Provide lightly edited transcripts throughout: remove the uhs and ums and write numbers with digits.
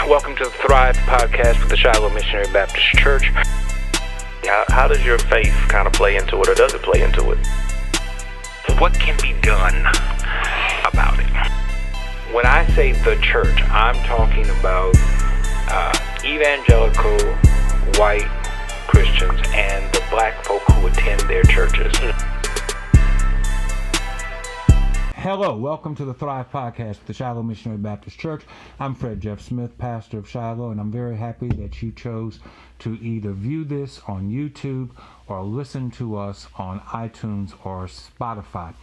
Welcome to the Thrive podcast with the Shiloh Missionary Baptist Church. How does your faith kind of play into it, or does it play into it? What can be done about it? When I say the church, I'm talking about evangelical white Christians and the black folk who attend their churches. Hello, welcome to the Thrive podcast with the Shiloh Missionary Baptist Church. I'm Fred Jeff Smith, pastor of Shiloh, and I'm very happy that you chose to either view this on YouTube or listen to us on iTunes or Spotify.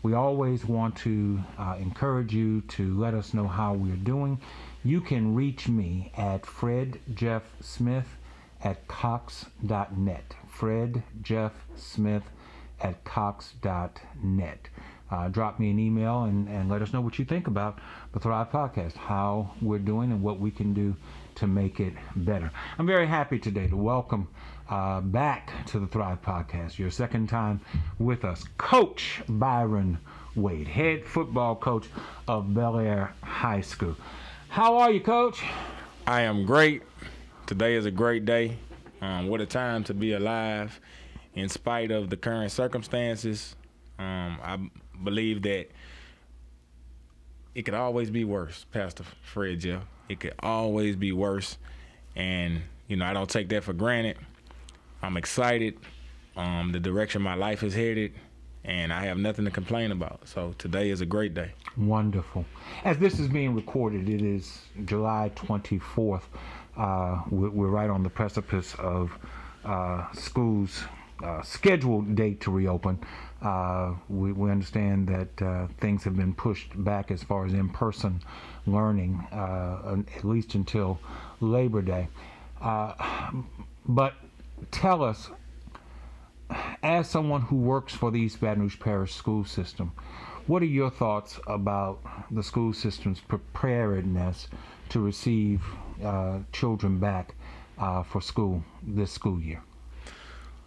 We always want to encourage you to let us know how we're doing. You can reach me at fredjeffsmith@cox.net. fredjeffsmith@cox.net. Drop me an email and let us know what you think about the Thrive podcast, how we're doing and what we can do to make it better. I'm very happy today to welcome back to the Thrive podcast, your second time with us, Coach Byron Wade, head football coach of Belaire High School. How are you, Coach? I am great. Today is a great day. What a time to be alive in spite of the current circumstances. I believe that it could always be worse, Pastor Fred Jeff. It could always be worse. And, I don't take that for granted. I'm excited. The direction my life is headed, and I have nothing to complain about. So today is a great day. Wonderful. As this is being recorded, it is July 24th. We're right on the precipice of schools' scheduled date to reopen. We understand that things have been pushed back as far as in-person learning, at least until Labor Day. But tell us, as someone who works for the East Baton Rouge Parish School System, what are your thoughts about the school system's preparedness to receive children back for school this school year?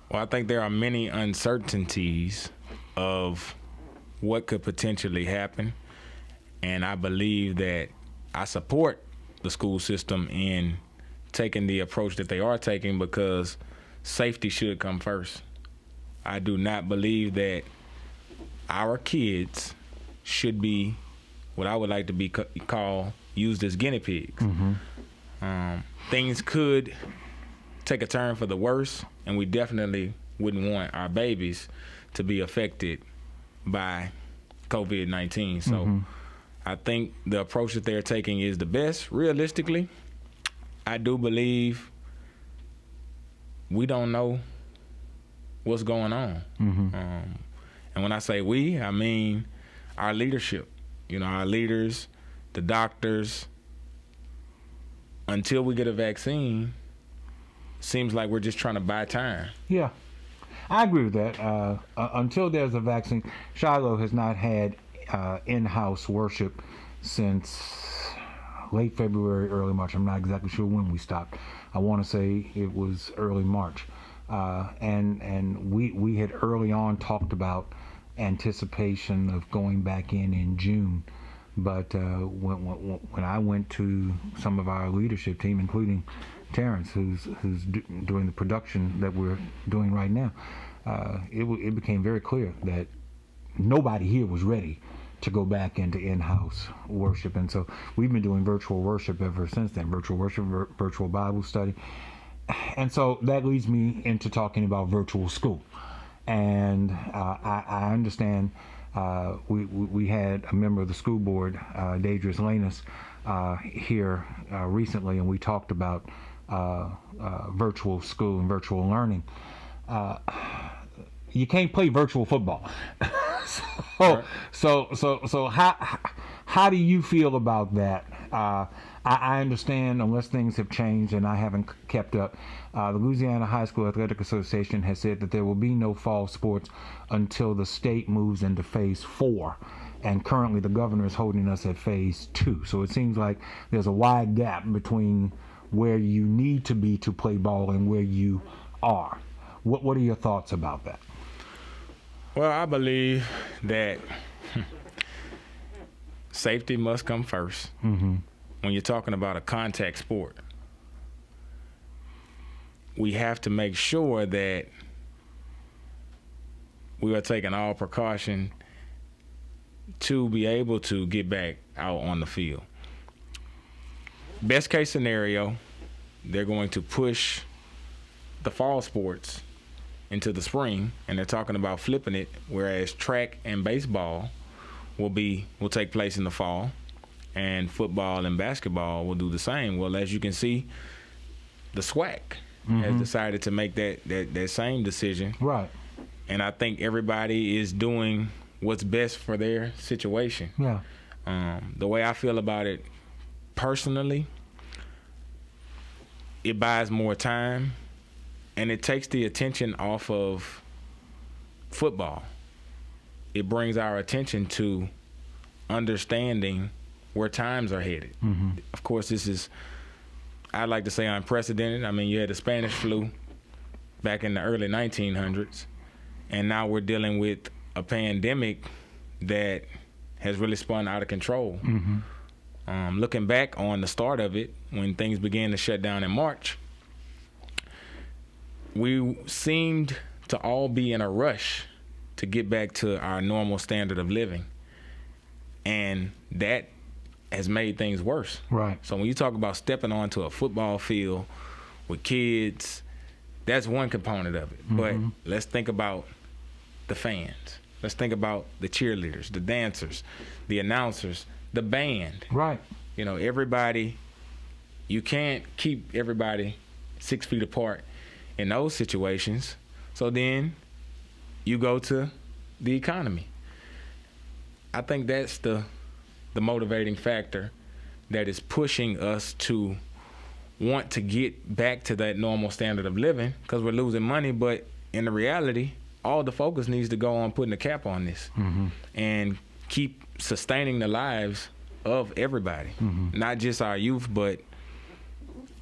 Well, I think there are many uncertainties of what could potentially happen, and I believe that I support the school system in taking the approach that they are taking because safety should come first. I do not believe that our kids should be what I would like to be called used as guinea pigs. Mm-hmm. Things could take a turn for the worse, and we definitely wouldn't want our babies to be affected by COVID-19. So I think the approach that they're taking is the best. Realistically, I do believe we don't know what's going on. Mm-hmm. And when I say we, I mean our leadership. Our leaders, the doctors. Until we get a vaccine, seems like we're just trying to buy time. Yeah, I agree with that. Until there's a vaccine, Shiloh has not had in-house worship since late February, early March. I'm not exactly sure when we stopped. I want to say it was early March. And we had early on talked about anticipation of going back in June. But when I went to some of our leadership team, including Terrence, who's doing the production that we're doing right now, it became very clear that nobody here was ready to go back into in-house worship. And so we've been doing virtual worship ever since then, virtual worship, virtual Bible study. And so that leads me into talking about virtual school. And I understand we had a member of the school board, Deidris Lanus, here recently, and we talked about virtual school and virtual learning. You can't play virtual football. So how do you feel about that? I understand, unless things have changed and I haven't kept up, the Louisiana High School Athletic Association has said that there will be no fall sports until the state moves into phase 4. And currently the governor is holding us at phase 2. So it seems like there's a wide gap between where you need to be to play ball and where you are. What are your thoughts about that? Well, I believe that safety must come first. Mm-hmm. when you're talking about a contact sport, we have to make sure that we are taking all precaution to be able to get back out on the field. Best case scenario, they're going to push the fall sports into the spring, and they're talking about flipping it, whereas track and baseball will take place in the fall, and football and basketball will do the same. Well, as you can see, the SWAC has decided to make that same decision. Right. And I think everybody is doing what's best for their situation. Yeah. The way I feel about it personally, it buys more time, and it takes the attention off of football. It brings our attention to understanding where times are headed. Of course, this is, I'd like to say, unprecedented. I mean, you had the Spanish flu back in the early 1900s, and now we're dealing with a pandemic that has really spun out of control. Looking back on the start of it, when things began to shut down in March, we seemed to all be in a rush to get back to our normal standard of living. And that has made things worse. Right. So when you talk about stepping onto a football field with kids, that's one component of it. But let's think about the fans. Let's think about the cheerleaders, the dancers, the announcers, the band. Right. You know, everybody, you can't keep everybody 6 feet apart in those situations. So then you go to the economy. I think that's the motivating factor that is pushing us to want to get back to that normal standard of living, because we're losing money. But in the reality, all the focus needs to go on putting a cap on this and keep sustaining the lives of everybody, not just our youth, but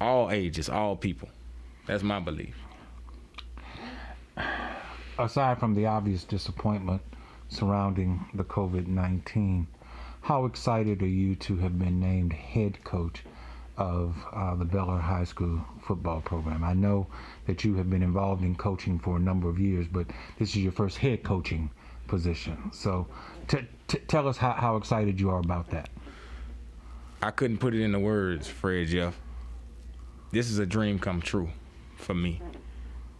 all ages, all people. That's my belief. Aside from the obvious disappointment surrounding the COVID-19, how excited are you to have been named head coach of the Belaire High School football program? I know that you have been involved in coaching for a number of years, but this is your first head coaching position. So tell us how excited you are about that. I couldn't put it into words, Fred, Jeff. This is a dream come true for me.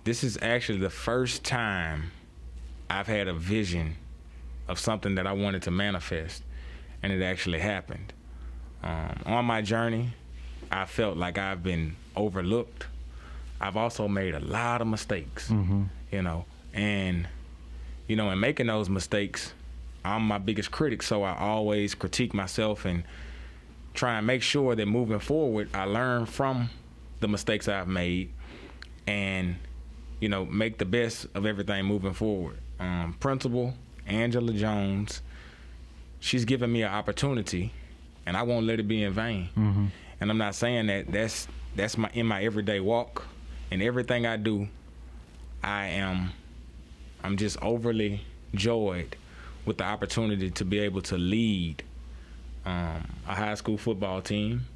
This is actually the first time I've had a vision of something that I wanted to manifest, and it actually happened. On my journey, I felt like I've been overlooked. I've also made a lot of mistakes, you know, and, you know, in making those mistakes, I'm my biggest critic, so I always critique myself and try and make sure that moving forward, I learn from the mistakes I've made and, you know, make the best of everything moving forward. Principal Angela Jones, she's given me an opportunity, and I won't let it be in vain. And I'm not saying that's in my everyday walk. And everything I do, I'm just overly joyed with the opportunity to be able to lead a high school football team.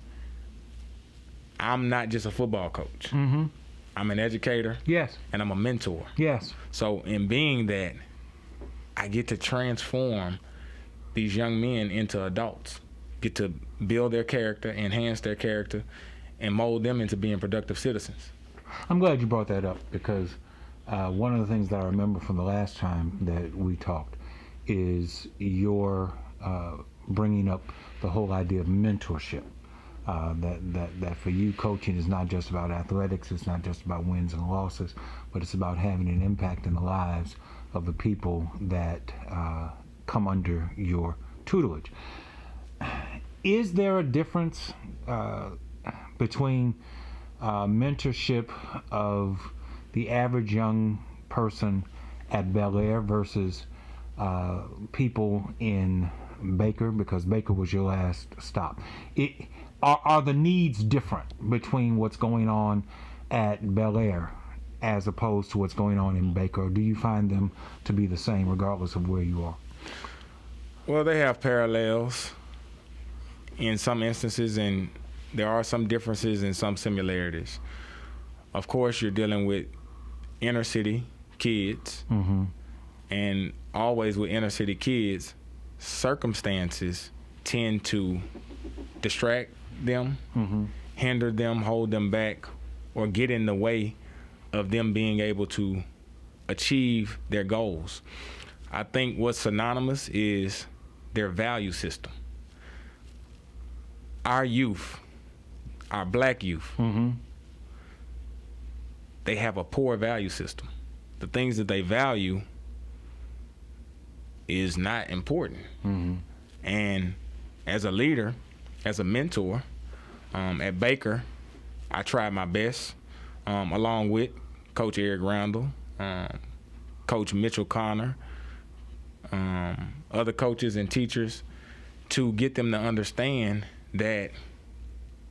I'm not just a football coach. I'm an educator. Yes. And I'm a mentor. Yes. So in being that, I get to transform these young men into adults, get to build their character, enhance their character, and mold them into being productive citizens. I'm glad you brought that up, because one of the things that I remember from the last time that we talked is your bringing up the whole idea of mentorship. That for you, coaching is not just about athletics, it's not just about wins and losses, but it's about having an impact in the lives of the people that come under your tutelage. Is there a difference between mentorship of the average young person at Belaire versus people in Baker, because Baker was your last stop? Are the needs different between what's going on at Belaire as opposed to what's going on in Baker, or do you find them to be the same regardless of where you are? Well, they have parallels in some instances, and there are some differences and some similarities. Of course, you're dealing with inner city kids, and always with inner city kids, circumstances tend to distract them, hinder them, hold them back, or get in the way of them being able to achieve their goals. I think what's synonymous is their value system. Our youth, our black youth, they have a poor value system. The things that they value is not important. And as a leader, as a mentor, at Baker, I tried my best, along with Coach Eric Randall, Coach Mitchell Connor, other coaches and teachers, to get them to understand that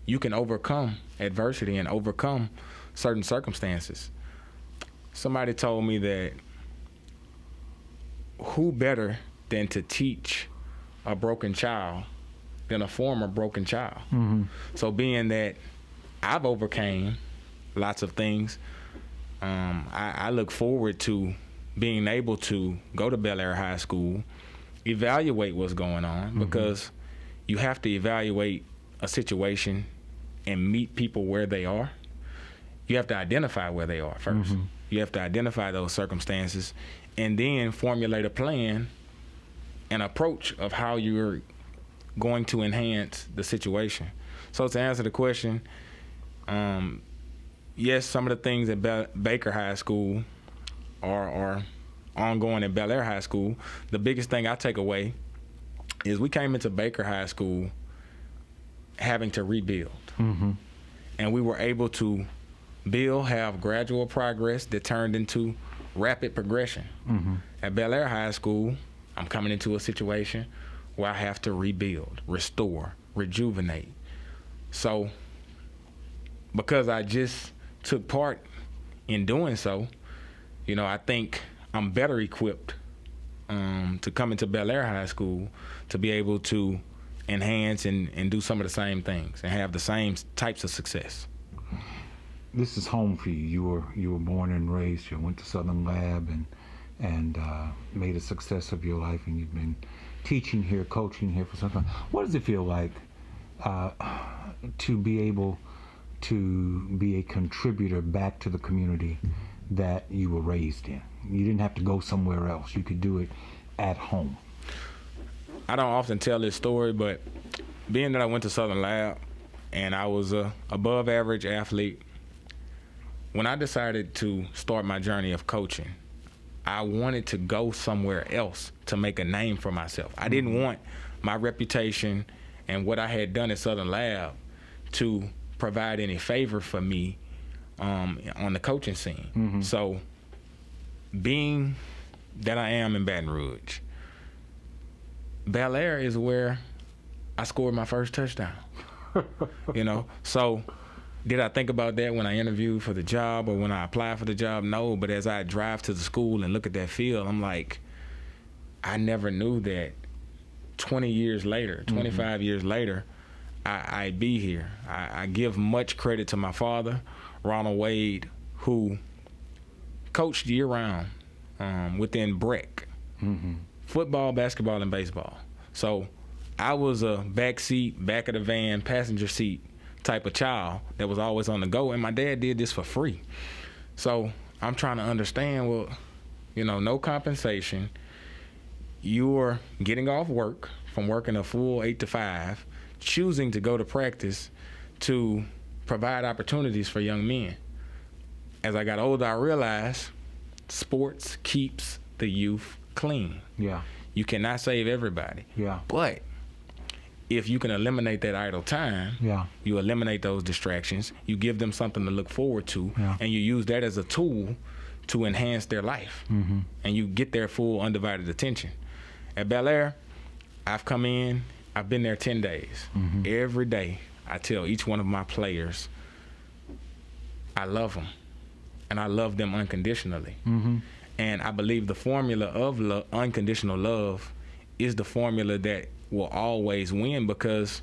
you can overcome adversity and overcome certain circumstances. Somebody told me that who better than to teach a broken child than a former broken child. So being that I've overcame lots of things, I look forward to being able to go to Belaire High School, evaluate what's going on, because you have to evaluate a situation and meet people where they are. You have to identify where they are first. You have to identify those circumstances and then formulate a plan, an approach of how you're going to enhance the situation. So to answer the question, yes, some of the things at Baker High School are ongoing at Belaire High School. The biggest thing I take away is we came into Baker High School having to rebuild. And we were able to build, have gradual progress that turned into rapid progression. At Belaire High School, I'm coming into a situation where I have to rebuild, restore, rejuvenate. So because I just took part in doing so, you know, I think I'm better equipped to come into Belaire High School to be able to enhance and do some of the same things and have the same types of success. This is home for you. You were born and raised. You went to Southern Lab and made a success of your life, and you've been teaching here, coaching here for some time. What does it feel like to be able to be a contributor back to the community that you were raised in? You didn't have to go somewhere else. You could do it at home. I don't often tell this story, but being that I went to Southern Lab and I was a above average athlete, when I decided to start my journey of coaching, I wanted to go somewhere else to make a name for myself. I didn't want my reputation and what I had done at Southern Lab to provide any favor for me on the coaching scene. So being that I am in Baton Rouge, Belaire is where I scored my first touchdown. You know, so did I think about that when I interviewed for the job or when I applied for the job? No, but as I drive to the school and look at that field, I'm like, I never knew that 20 years later, 25 years later, I'd be here. I give much credit to my father, Ronald Wade, who coached year-round within BREC, football, basketball, and baseball. So I was a back seat, back of the van, passenger seat type of child that was always on the go, and my dad did this for free. So I'm trying to understand, well, you know, no compensation. You're getting off work from working a full 8 to 5, choosing to go to practice to provide opportunities for young men. As I got older, I realized sports keeps the youth clean. Yeah. You cannot save everybody. Yeah. But if you can eliminate that idle time, you eliminate those distractions, you give them something to look forward to, and you use that as a tool to enhance their life, and you get their full undivided attention. At Belaire, I've come in, I've been there 10 days. Every day, I tell each one of my players, I love them, and I love them unconditionally. And I believe the formula of unconditional love is the formula that will always win, because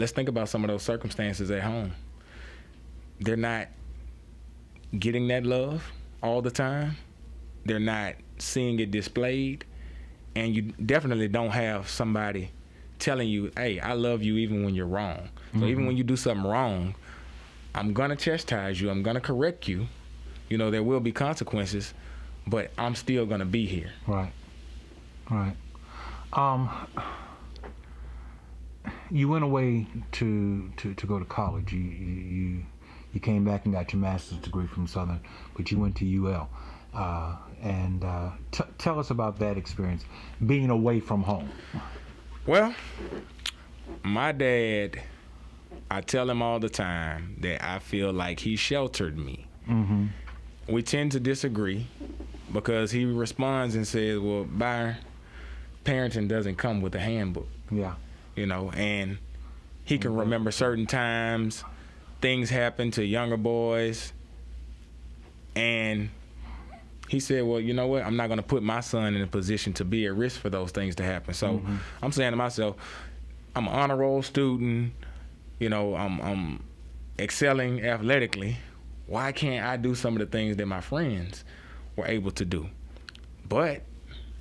let's think about some of those circumstances at home. They're not getting that love all the time. They're not seeing it displayed. And you definitely don't have somebody telling you, hey, I love you even when you're wrong. So even when you do something wrong, I'm going to chastise you. I'm going to correct you. You know, there will be consequences, but I'm still going to be here. Right. Right. You went away to go to college. You came back and got your master's degree from Southern, but you went to UL. Tell us about that experience, being away from home. Well, my dad, I tell him all the time that I feel like he sheltered me. Mm-hmm. We tend to disagree because he responds and says, well, Byron, parenting doesn't come with a handbook. Yeah. You know, and he can remember certain times things happen to younger boys, and he said, well, you know what, I'm not going to put my son in a position to be at risk for those things to happen. So I'm saying to myself, I'm an honor roll student, you know, I'm excelling athletically. Why can't I do some of the things that my friends were able to do? But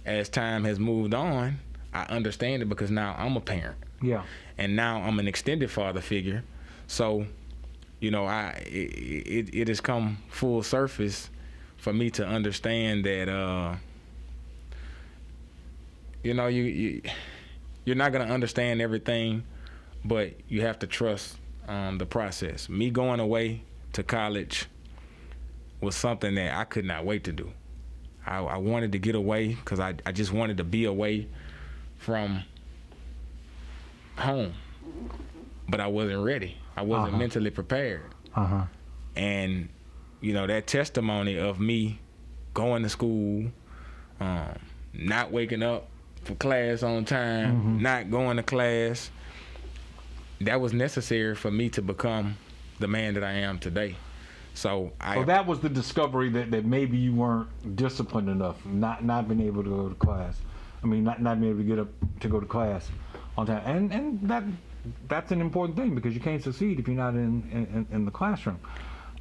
as time has moved on, I understand it because now I'm a parent. Yeah. And now I'm an extended father figure. So, you know, it has come full surface for me to understand that, you know, you're not going to understand everything, but you have to trust the process. Me going away to college was something that I could not wait to do. I wanted to get away because I just wanted to be away from home, but I wasn't ready. I wasn't mentally prepared. And, you know, that testimony of me going to school, not waking up for class on time, not going to class, that was necessary for me to become the man that I am today. So that was the discovery that maybe you weren't disciplined enough, not being able to go to class. I mean, not being able to get up to go to class on time, and that's an important thing because you can't succeed if you're not in the classroom.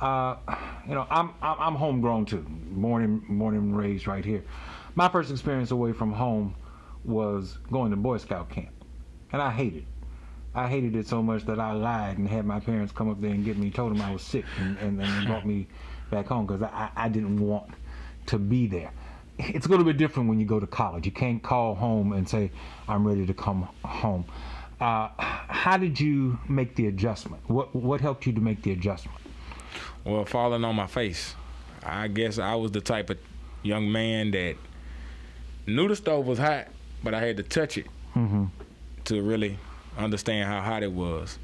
You know, I'm homegrown too, born and raised right here. My first experience away from home was going to Boy Scout camp, and I hated it so much that I lied and had my parents come up there and get me, told them I was sick, and then brought me back home because I didn't want to be there. It's a little bit different when you go to college. You can't call home and say, I'm ready to come home. How did you make the adjustment? What helped you to make the adjustment? Well, falling on my face. I guess I was the type of young man that knew the stove was hot, but I had to touch it to really understand how hot it was.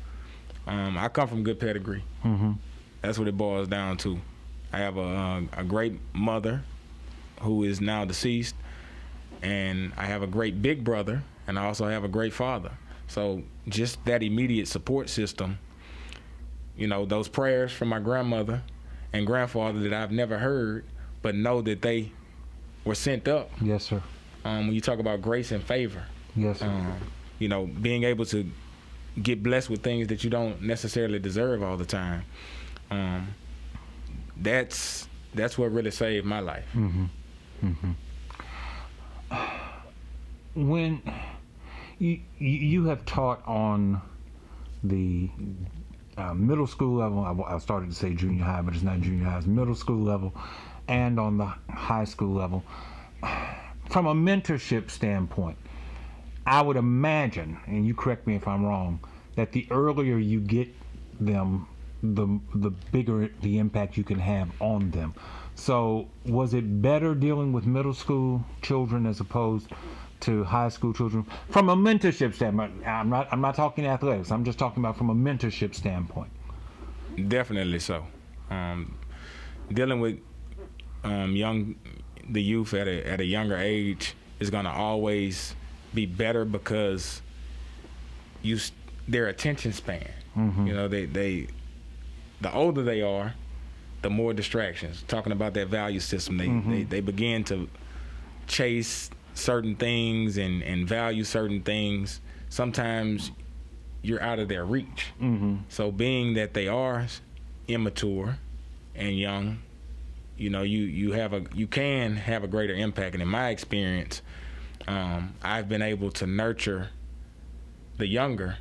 I come from good pedigree. That's what it boils down to. I have a great mother who is now deceased, and I have a great big brother, and I also have a great father. So just that immediate support system, you know, those prayers from my grandmother and grandfather that I've never heard, but know that they were sent up. Yes, sir. When you talk about grace and favor. Yes, sir. You know, being able to get blessed with things that you don't necessarily deserve all the time. That's what really saved my life. When you have taught on the middle school level, I started to say junior high, but it's not junior high, it's middle school level, and on the high school level. From a mentorship standpoint, I would imagine, and you correct me if I'm wrong, that the earlier you get them, the bigger the impact you can have on them. So was it better dealing with middle school children as opposed to high school children? From a mentorship standpoint, I'm not talking athletics, I'm just talking about from a mentorship standpoint. Definitely so. Dealing with the youth at a younger age is going to always be better because their attention span. You know, they the older they are, the more distractions. Talking about that value system, they begin to chase certain things and value certain things. Sometimes you're out of their reach. So being that they are immature and young, you know, you can have a greater impact. And in my experience, I've been able to nurture the younger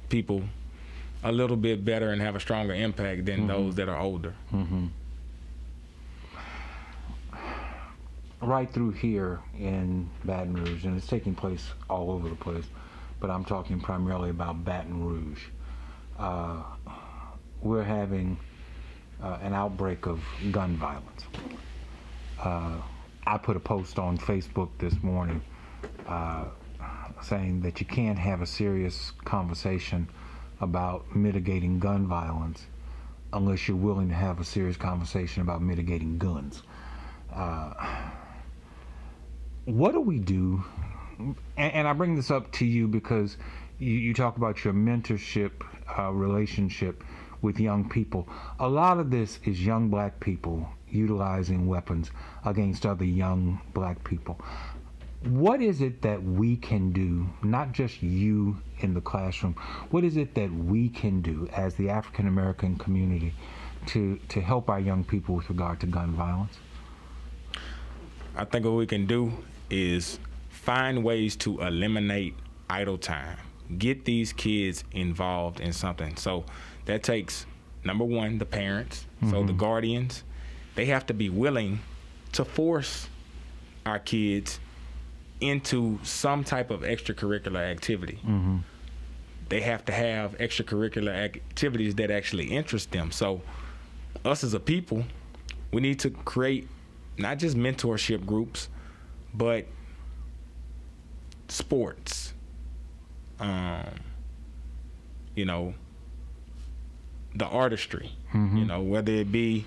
people a little bit better and have a stronger impact than those that are older. Right through here in Baton Rouge, and it's taking place all over the place, but I'm talking primarily about Baton Rouge. We're having an outbreak of gun violence. I put a post on Facebook this morning saying that you can't have a serious conversation about mitigating gun violence unless you're willing to have a serious conversation about mitigating guns. What do we do? And I bring this up to you because you talk about your mentorship relationship with young people. A lot of this is young black people utilizing weapons against other young black people. What is it that we can do, not just you in the classroom, what is it that we can do as the African American community to help our young people with regard to gun violence? I think what we can do is find ways to eliminate idle time. Get these kids involved in something. So that takes, number one, the parents. So the guardians, they have to be willing to force our kids into some type of extracurricular activity. They have to have extracurricular activities that actually interest them. So us as a people, we need to create not just mentorship groups, but sports, you know, the artistry, you know, whether it be,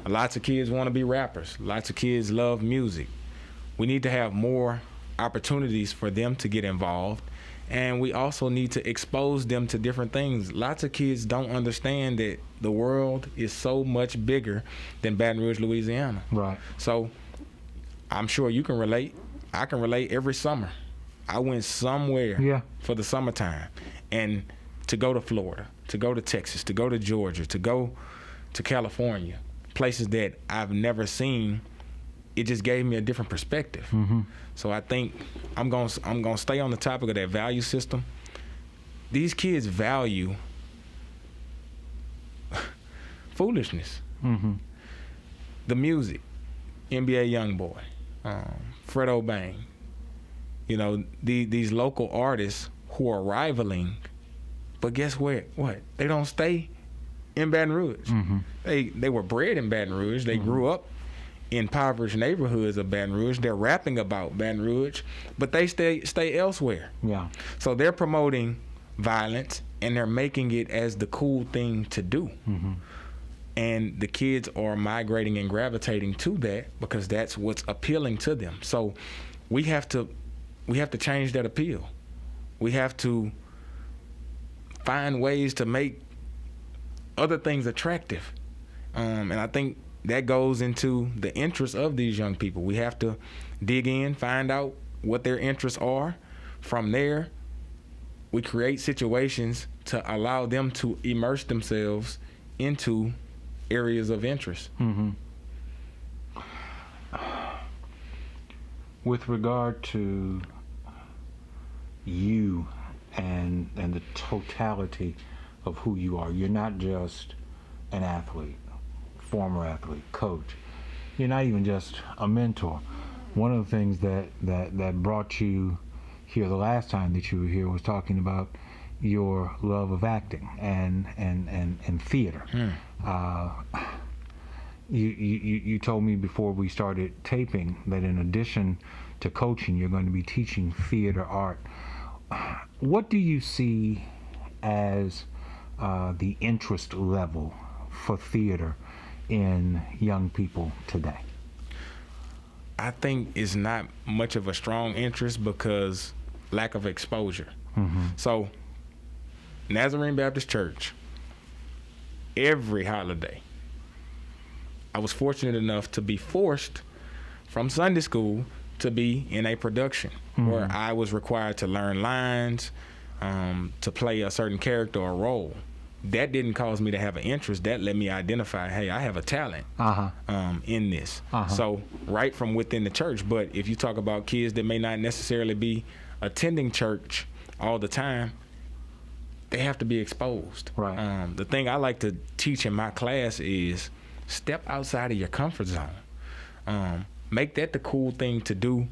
lots of kids want to be rappers, lots of kids love music. We need to have more opportunities for them to get involved, and we also need to expose them to different things. Lots of kids don't understand that the world is so much bigger than Baton Rouge, Louisiana. Right. So I'm sure you can relate. I can relate. Every summer I went somewhere for the summertime, and to go to Florida, to go to Texas, to go to Georgia, to go to California, places that I've never seen, it just gave me a different perspective. So I think I'm gonna stay on the topic of that value system. These kids value foolishness. The music, NBA Youngboy, Fredo Bang, you know, these local artists who are rivaling, but guess what? They don't stay in Baton Rouge. They were bred in Baton Rouge. They grew up in impoverished neighborhoods of Baton Rouge. They're rapping about Baton Rouge, but they stay elsewhere. So they're promoting violence, and they're making it as the cool thing to do. And the kids are migrating and gravitating to that because that's what's appealing to them. So we have to change that appeal. We have to find ways to make other things attractive. And I think that goes into the interests of these young people. We have to dig in, find out what their interests are. From there, we create situations to allow them to immerse themselves into areas of interest. With regard to you and the totality of who you are, you're not just an athlete, former athlete, coach. You're not even just a mentor. One of the things that brought you here the last time that you were here was talking about your love of acting and theater. You told me before we started taping that in addition to coaching, you're going to be teaching theater art. What do you see as the interest level for theater in young people today? I think it's not much of a strong interest because lack of exposure. So Nazarene Baptist Church, every holiday, I was fortunate enough to be forced from Sunday school to be in a production where I was required to learn lines, to play a certain character or role. That didn't cause me to have an interest. That let me identify, hey, I have a talent in this. So right from within the church. But if you talk about kids that may not necessarily be attending church all the time, they have to be exposed. Right. The thing I like to teach in my class is step outside of your comfort zone. Make that the cool thing to do,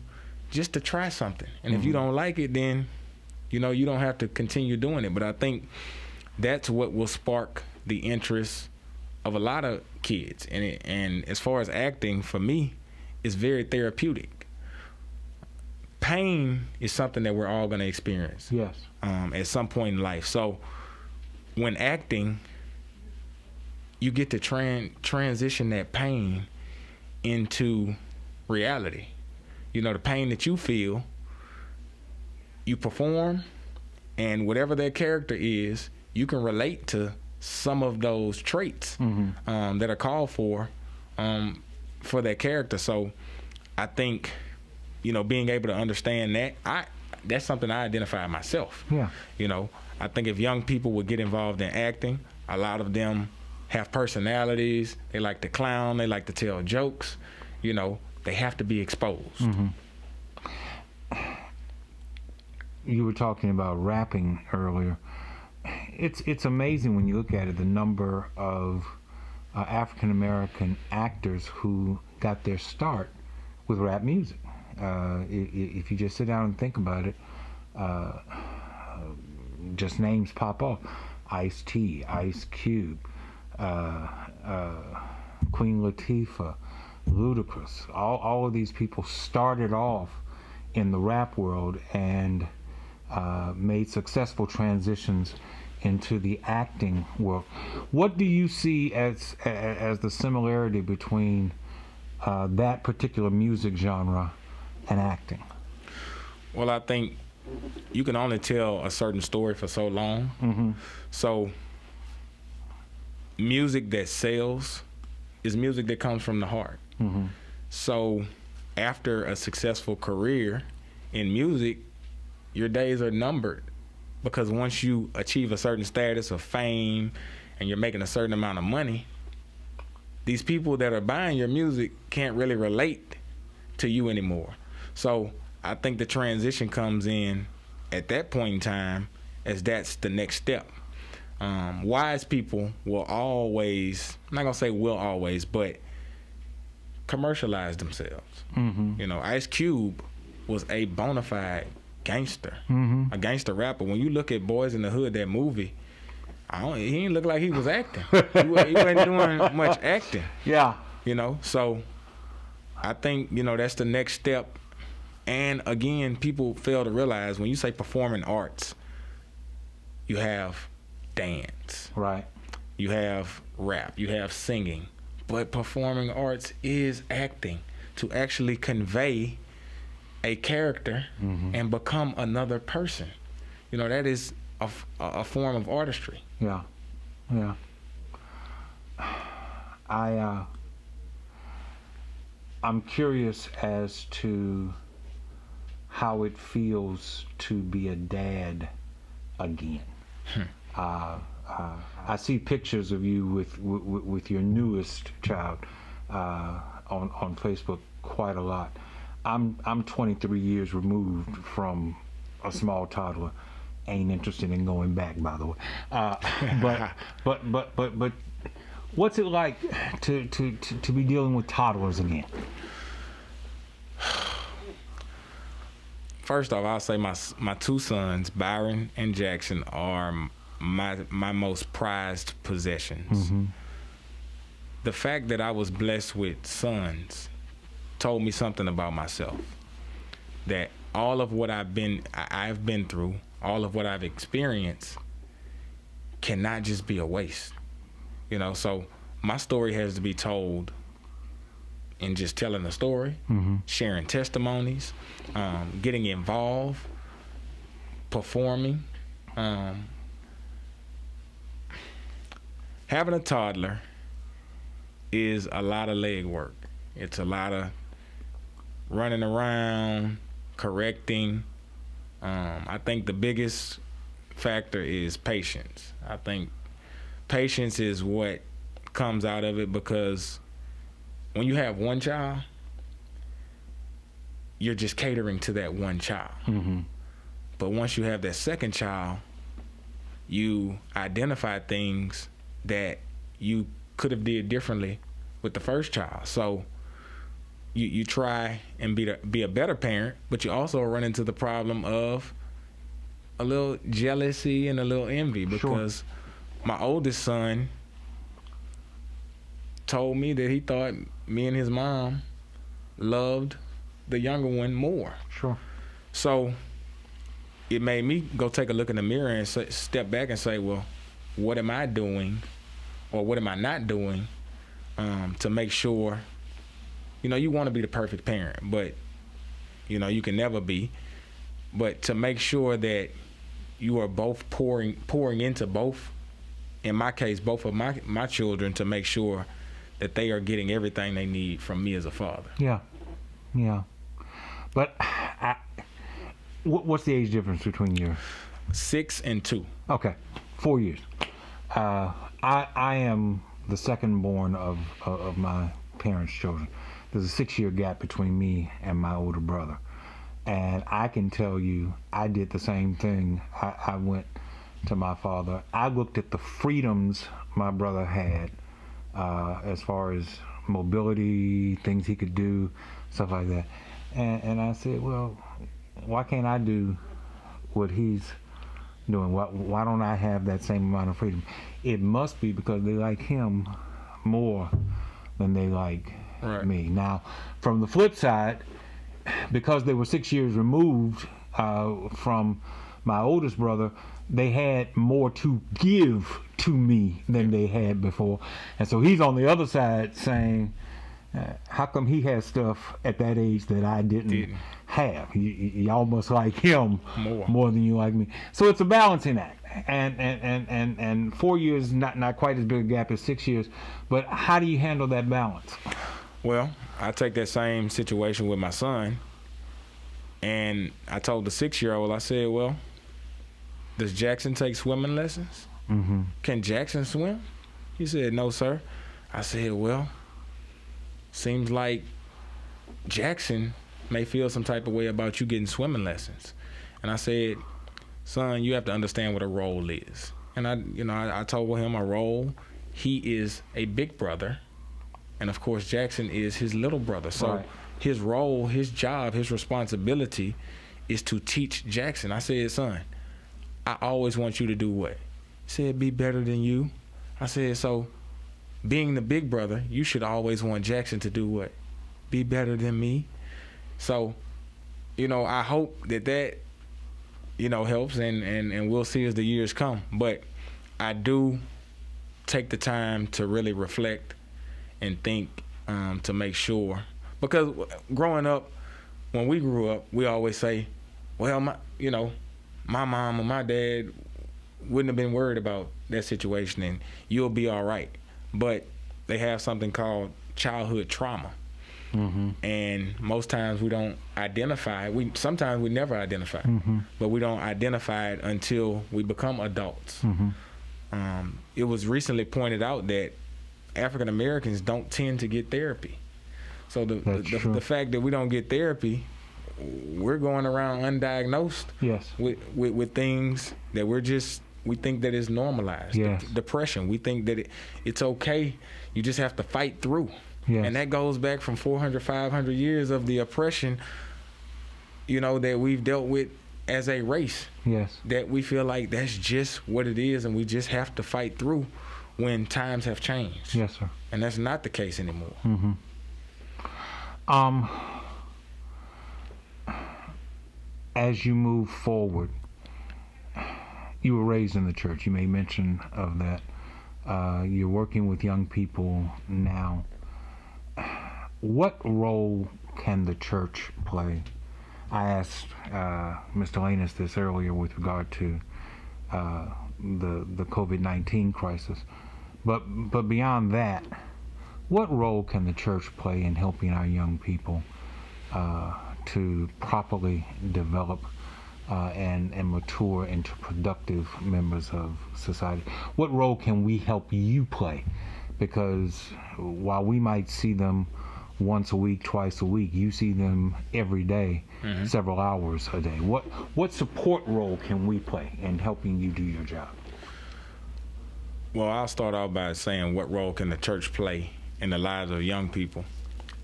just to try something. And if you don't like it, then you don't have to continue doing it. But I think that's what will spark the interest of a lot of kids. And as far as acting, for me, it's very therapeutic. Pain is something that we're all going to experience. Yes. At some point in life. So when acting, you get to transition that pain into reality. The pain that you feel, you perform, and whatever that character is, you can relate to some of those traits that are called for that character. So I think, being able to understand that's something I identify myself. Yeah. I think if young people would get involved in acting, a lot of them have personalities. They like to clown. They like to tell jokes. They have to be exposed. You were talking about rapping earlier. It's amazing when you look at it, the number of African American actors who got their start with rap music. If you just sit down and think about it, just names pop up: Ice-T, Ice Cube, Queen Latifah, Ludacris. All of these people started off in the rap world and made successful transitions into the acting world. What do you see as the similarity between that particular music genre and acting? Well, I think you can only tell a certain story for so long. So music that sells is music that comes from the heart. So after a successful career in music, your days are numbered, because once you achieve a certain status of fame and you're making a certain amount of money, these people that are buying your music can't really relate to you anymore. So I think the transition comes in at that point in time, as that's the next step. Wise people will always, I'm not gonna say will always, but commercialize themselves. Ice Cube was a bona fide gangster, a gangster rapper. When you look at Boys in the Hood, that movie, he didn't look like he was acting. He wasn't doing much acting. Yeah. So I think, that's the next step. And again, people fail to realize when you say performing arts, you have dance. Right. You have rap, you have singing. But performing arts is acting, to actually convey a character and become another person. That is a form of artistry. Yeah. I'm curious as to how it feels to be a dad again. I see pictures of you with your newest child on Facebook quite a lot. I'm 23 years removed from a small toddler. Ain't interested in going back, by the way. But what's it like to be dealing with toddlers again? First off, I'll say my two sons, Byron and Jackson, are my most prized possessions. The fact that I was blessed with sons told me something about myself. That all of what I've been through, all of what I've experienced, cannot just be a waste. So my story has to be told in just telling a story, sharing testimonies, getting involved, performing. Having a toddler is a lot of leg work. It's a lot of running around, correcting. I think the biggest factor is patience. I think patience is what comes out of it, because when you have one child, you're just catering to that one child. Mm-hmm. But once you have that second child, you identify things that you could have did differently with the first child. So you try and be a better parent, but you also run into the problem of a little jealousy and a little envy, because my oldest son told me that he thought me and his mom loved the younger one more. Sure. So it made me go take a look in the mirror and step back and say, well, what am I doing, or what am I not doing to make sure, you want to be the perfect parent, but, you can never be. But to make sure that you are both pouring into both, in my case, both of my children, to make sure that they are getting everything they need from me as a father. Yeah. But what's the age difference between you? 6 and 2. Okay, 4 years. I am the second born of my parents' children. There's a 6-year gap between me and my older brother. And I can tell you, I did the same thing. I went to my father. I looked at the freedoms my brother had as far as mobility, things he could do, stuff like that. And I said, well, why can't I do what he's doing? Why don't I have that same amount of freedom? It must be because they like him more than they like me. Now, from the flip side, because they were 6 years removed from my oldest brother, they had more to give to me than they had before. And so he's on the other side saying, how come he has stuff at that age that I didn't have? Y'all must like him more than you like me. So it's a balancing act. And 4 years, not quite as big a gap as 6 years. But how do you handle that balance? Well, I take that same situation with my son, and I told the 6-year-old, I said, well, does Jackson take swimming lessons? Mm-hmm. Can Jackson swim? He said, no, sir. I said, well, seems like Jackson may feel some type of way about you getting swimming lessons. And I said, son, you have to understand what a role is. And I told him a role. He is a big brother, and of course Jackson is his little brother. So his role, his job, his responsibility is to teach Jackson. I said, son, I always want you to do what? He said, be better than you. I said, so being the big brother, you should always want Jackson to do what? Be better than me. So, I hope that helps, and we'll see as the years come. But I do take the time to really reflect and think to make sure. Because growing up, when we grew up, we always say, well, my mom or my dad wouldn't have been worried about that situation, and you'll be all right. But they have something called childhood trauma. Mm-hmm. And most times we don't identify it. Sometimes we never identify it, but we don't identify it until we become adults. Mm-hmm. It was recently pointed out that African Americans don't tend to get therapy. So the fact that we don't get therapy, we're going around undiagnosed with things that we think that is normalized. Yes. Depression, we think that it's okay. You just have to fight through. Yes. And that goes back from 400, 500 years of the oppression, that we've dealt with as a race. Yes. That we feel like that's just what it is, and we just have to fight through when times have changed. Yes, sir. And that's not the case anymore. Mm-hmm. As you move forward, you were raised in the church. You made mention of that. You're working with young people now. What role can the church play? I asked Mr. Lanus this earlier with regard to the COVID-19 crisis. But beyond that, what role can the church play in helping our young people to properly develop and mature into productive members of society. What role can we help you play? Because while we might see them once a week, twice a week, you see them every day, several hours a day. What support role can we play in helping you do your job? Well, I'll start off by saying, what role can the church play in the lives of young people?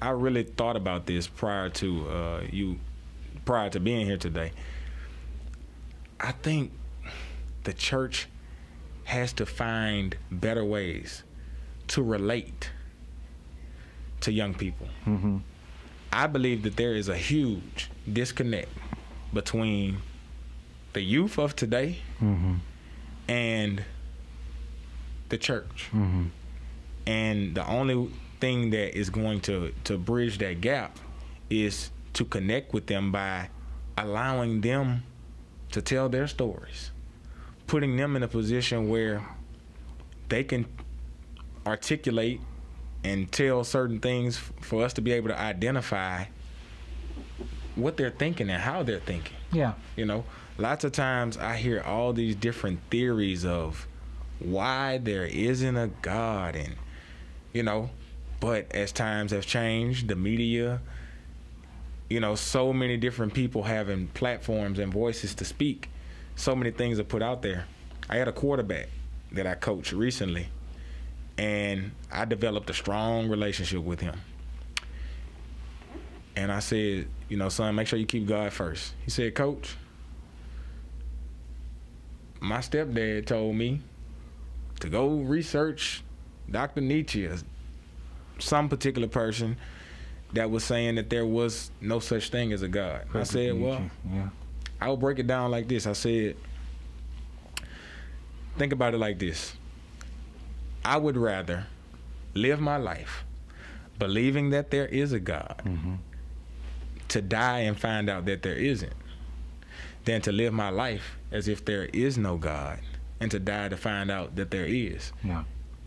I really thought about this prior to being here today. I think the church has to find better ways to relate to young people. I believe that there is a huge disconnect between the youth of today and the church. And the only thing that is going to bridge that gap is to connect with them by allowing them to tell their stories, putting them in a position where they can articulate and tell certain things for us to be able to identify what they're thinking and how they're thinking. Yeah. You know, lots of times I hear all these different theories of why there isn't a God, and, you know, but as times have changed, the media, you know, so many different people having platforms and voices to speak, so many things are put out there. I had a quarterback that I coached recently, and I developed a strong relationship with him. And I said, you know, son, make sure you keep God first. He said, Coach, my stepdad told me to go research Dr. Nietzsche, some particular person that was saying that there was no such thing as a God. I said, well, I'll break it down like this. I said, think about it like this. I would rather live my life believing that there is a God to die and find out that there isn't, than to live my life as if there is no God and to die to find out that there is. Yeah.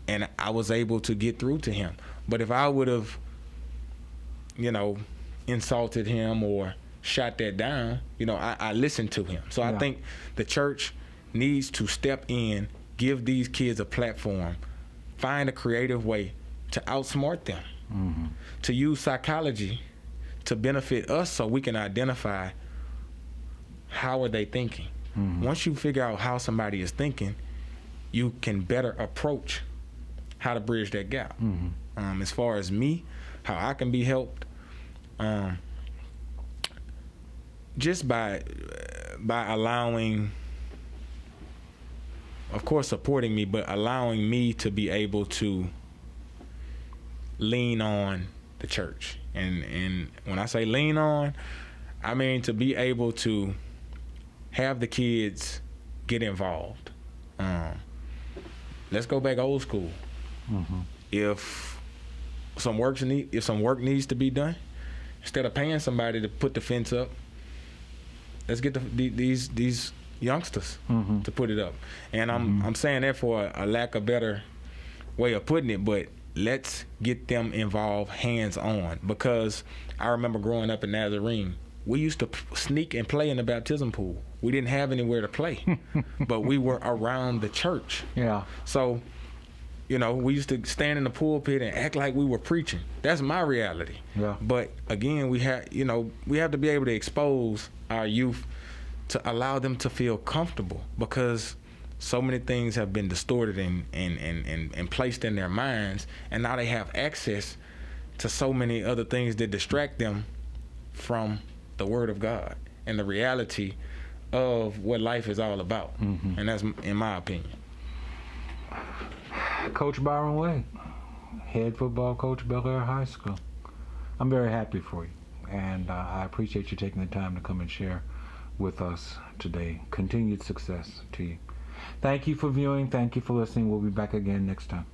And I was able to get through to him. But if I would have, you know, insulted him or shot that down, you know, I listened to him. So I think the church needs to step in, give these kids a platform, find a creative way to outsmart them, to use psychology to benefit us so we can identify how are they thinking. Once you figure out how somebody is thinking, you can better approach how to bridge that gap. As far as me, how I can be helped, just by allowing, of course, supporting me, but allowing me to be able to lean on the church. And when I say lean on, I mean to be able to have the kids get involved. Let's go back old school. If some work needs to be done, instead of paying somebody to put the fence up, let's get these youngsters to put it up. And I'm saying that for a lack of better way of putting it, but let's get them involved hands-on. Because I remember growing up in Nazarene, we used to sneak and play in the baptism pool. We didn't have anywhere to play, but we were around the church. Yeah. So, you know, we used to stand in the pulpit and act like we were preaching. That's my reality. Yeah. But again, we have to be able to expose our youth to allow them to feel comfortable, because so many things have been distorted and placed in their minds, and now they have access to so many other things that distract them from the Word of God and the reality of what life is all about. And that's in my opinion. Coach Byron Wade, head football coach, Belaire High School. I'm very happy for you, and I appreciate you taking the time to come and share with us today. Continued success to you. Thank you for viewing. Thank you for listening. We'll be back again next time.